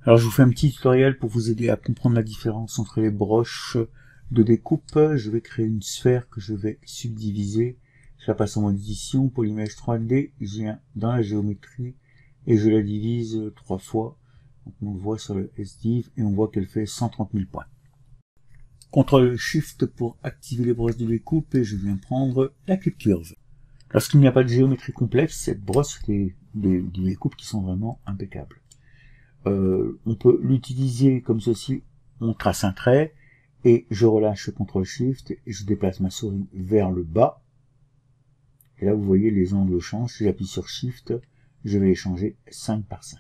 Alors je vous fais un petit tutoriel pour vous aider à comprendre la différence entre les broches de découpe. Je vais créer une sphère que je vais subdiviser. Je la passe en mode édition pour l'image 3D. Je viens dans la géométrie et je la divise 3 fois. Donc on le voit sur le SDIV et on voit qu'elle fait 130 000 points. CTRL SHIFT pour activer les brosses de découpe et je viens prendre la clip curve. Lorsqu'il n'y a pas de géométrie complexe, cette brosse fait des découpes qui sont vraiment impeccables. On peut l'utiliser comme ceci, on trace un trait et je relâche CTRL SHIFT et je déplace ma souris vers le bas. Et là vous voyez les angles changent, si j'appuie sur SHIFT, je vais les changer 5 par 5,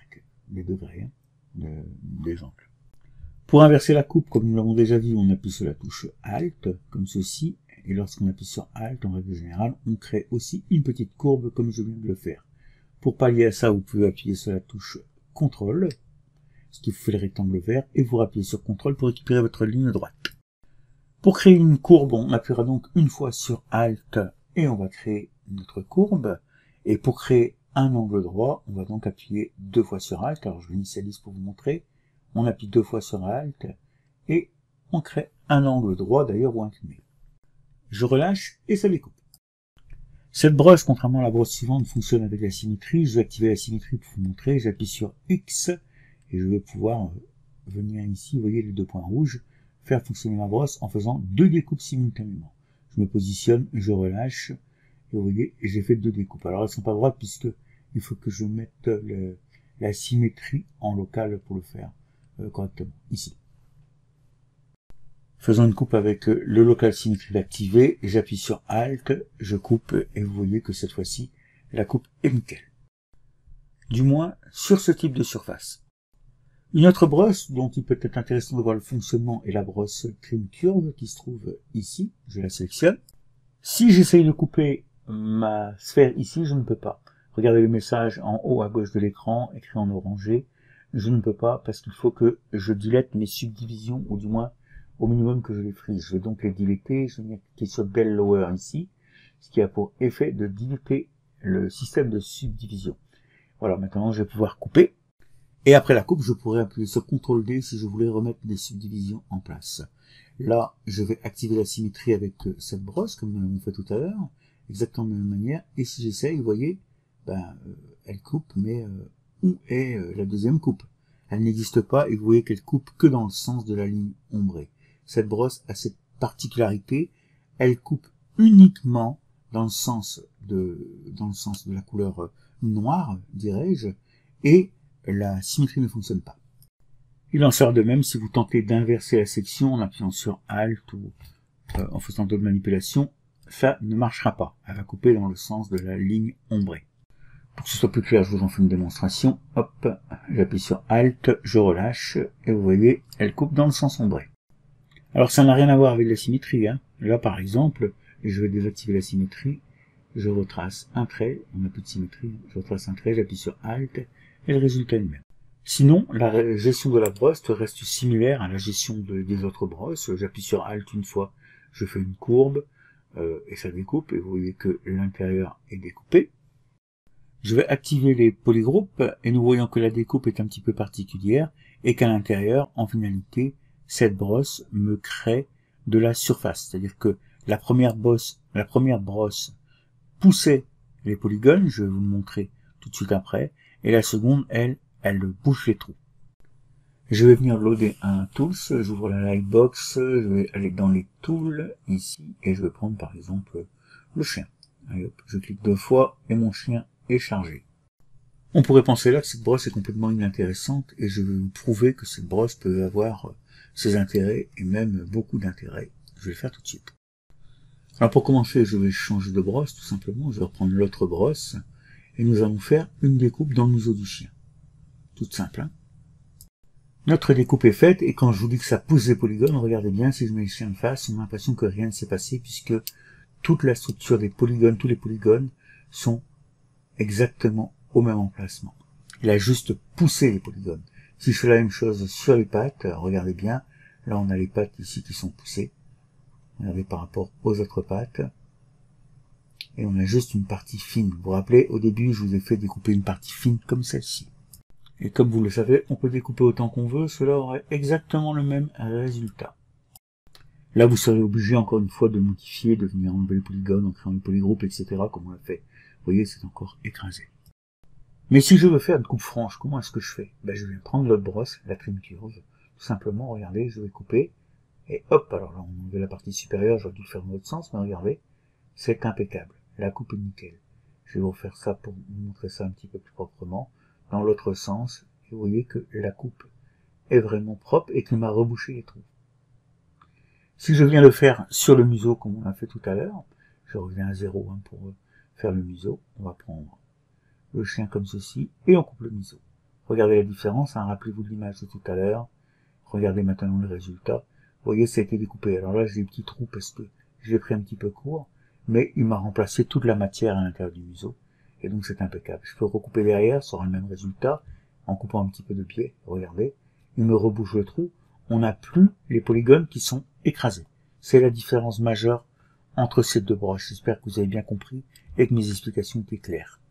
les degrés des angles. Pour inverser la coupe, comme nous l'avons déjà vu, on appuie sur la touche Alt, comme ceci, et lorsqu'on appuie sur Alt, en règle générale, on crée aussi une petite courbe comme je viens de le faire. Pour pallier à ça, vous pouvez appuyer sur la touche CTRL, ce qui vous fait le rectangle vert, et vous appuyez sur CTRL pour récupérer votre ligne droite. Pour créer une courbe, on appuiera donc une fois sur Alt, et on va créer notre courbe, et pour créer un angle droit, on va donc appuyer 2 fois sur Alt, alors je l'initialise pour vous montrer, on appuie 2 fois sur Alt, et on crée un angle droit d'ailleurs ou incliné. Je relâche et ça découpe. Cette brosse, contrairement à la brosse suivante, fonctionne avec la symétrie. Je vais activer la symétrie pour vous montrer. J'appuie sur X et je vais pouvoir venir ici, vous voyez les 2 points rouges, faire fonctionner ma brosse en faisant 2 découpes simultanément. Je me positionne, je relâche et vous voyez, j'ai fait 2 découpes. Alors elles ne sont pas droites puisque il faut que je mette la symétrie en local pour le faire correctement. Ici. Faisons une coupe avec le local symétrie activé, j'appuie sur Alt, je coupe et vous voyez que cette fois-ci, la coupe est nickel. Du moins, sur ce type de surface. Une autre brosse dont il peut être intéressant de voir le fonctionnement est la brosse Trim Curve qui se trouve ici, je la sélectionne. Si j'essaye de couper ma sphère ici, je ne peux pas. Regardez le message en haut à gauche de l'écran, écrit en orangé. Je ne peux pas parce qu'il faut que je dilate mes subdivisions, ou du moins au minimum que je les frise. Je vais donc les dilater, je vais cliquer sur Del Lower ici, ce qui a pour effet de dilater le système de subdivision. Voilà, maintenant je vais pouvoir couper. Et après la coupe, je pourrais appuyer sur CTRL D si je voulais remettre des subdivisions en place. Là, je vais activer la symétrie avec cette brosse, comme nous l'avons fait tout à l'heure, exactement de la même manière. Et si j'essaye, vous voyez, elle coupe, mais où est la deuxième coupe? Elle n'existe pas et vous voyez qu'elle coupe que dans le sens de la ligne ombrée. Cette brosse a cette particularité, elle coupe uniquement dans le sens de la couleur noire, dirais-je, et la symétrie ne fonctionne pas. Il en sort de même si vous tentez d'inverser la section en appuyant sur Alt ou en faisant d'autres manipulations, ça ne marchera pas. Elle va couper dans le sens de la ligne ombrée. Pour que ce soit plus clair, je vous en fais une démonstration. Hop, j'appuie sur Alt, je relâche, et vous voyez, elle coupe dans le sens ombré. Alors ça n'a rien à voir avec la symétrie. Hein. Là par exemple, je vais désactiver la symétrie, je retrace un trait, on n'a plus de symétrie, je retrace un trait, j'appuie sur Alt, et le résultat est le même. Sinon, la gestion de la brosse reste similaire à la gestion des autres brosses. J'appuie sur Alt une fois, je fais une courbe, et ça découpe, et vous voyez que l'intérieur est découpé. Je vais activer les polygroupes, et nous voyons que la découpe est un petit peu particulière, et qu'à l'intérieur, en finalité, cette brosse me crée de la surface. C'est-à-dire que la première brosse poussait les polygones, je vais vous le montrer tout de suite après, et la seconde, elle bouche les trous. Je vais venir loader un tools, j'ouvre la lightbox, je vais aller dans les tools, ici, et je vais prendre par exemple le chien. Allez, hop, je clique 2 fois, et mon chien est chargé. On pourrait penser là que cette brosse est complètement inintéressante, et je vais vous prouver que cette brosse peut avoir ses intérêts, et même beaucoup d'intérêts. Je vais le faire tout de suite. Alors pour commencer, je vais changer de brosse, tout simplement, je vais reprendre l'autre brosse, et nous allons faire une découpe dans le museau du chien. Toute simple, hein. Notre découpe est faite, et quand je vous dis que ça pousse les polygones, regardez bien, si je mets le chien de face, on a l'impression que rien ne s'est passé, puisque toute la structure des polygones, tous les polygones, sont exactement au même emplacement. Il a juste poussé les polygones. Si je fais la même chose sur les pattes, regardez bien, là on a les pattes ici qui sont poussées, regardez par rapport aux autres pattes, et on a juste une partie fine. Vous vous rappelez, au début je vous ai fait découper une partie fine comme celle-ci. Et comme vous le savez, on peut découper autant qu'on veut, cela aurait exactement le même résultat. Là, vous serez obligé encore une fois de modifier, de venir enlever le polygone en créant le polygroupes, etc. comme on l'a fait. Vous voyez, c'est encore écrasé. Mais si je veux faire une coupe franche, comment est-ce que je fais? Je vais prendre l'autre brosse, la trim curve, tout simplement, regardez, je vais couper, et hop, alors là, on enlève la partie supérieure, j'aurais dû le faire dans l'autre sens, mais regardez, c'est impeccable, la coupe est nickel. Je vais vous refaire ça pour vous montrer ça un petit peu plus proprement, dans l'autre sens, et vous voyez que la coupe est vraiment propre et qu'il m'a rebouché les trous. Si je viens le faire sur le museau, comme on l'a fait tout à l'heure, je reviens à 0 pour faire le museau, on va prendre le chien comme ceci, et on coupe le museau. Regardez la différence, rappelez-vous de l'image de tout à l'heure, regardez maintenant le résultat, vous voyez ça a été découpé. Alors là j'ai des petits trous parce que j'ai pris un petit peu court, mais il m'a remplacé toute la matière à l'intérieur du museau, et donc c'est impeccable. Je peux recouper derrière, ça aura le même résultat, en coupant un petit peu de biais, regardez, il me rebouche le trou, on n'a plus les polygones qui sont écrasés. C'est la différence majeure entre ces deux broches. J'espère que vous avez bien compris et que mes explications étaient claires.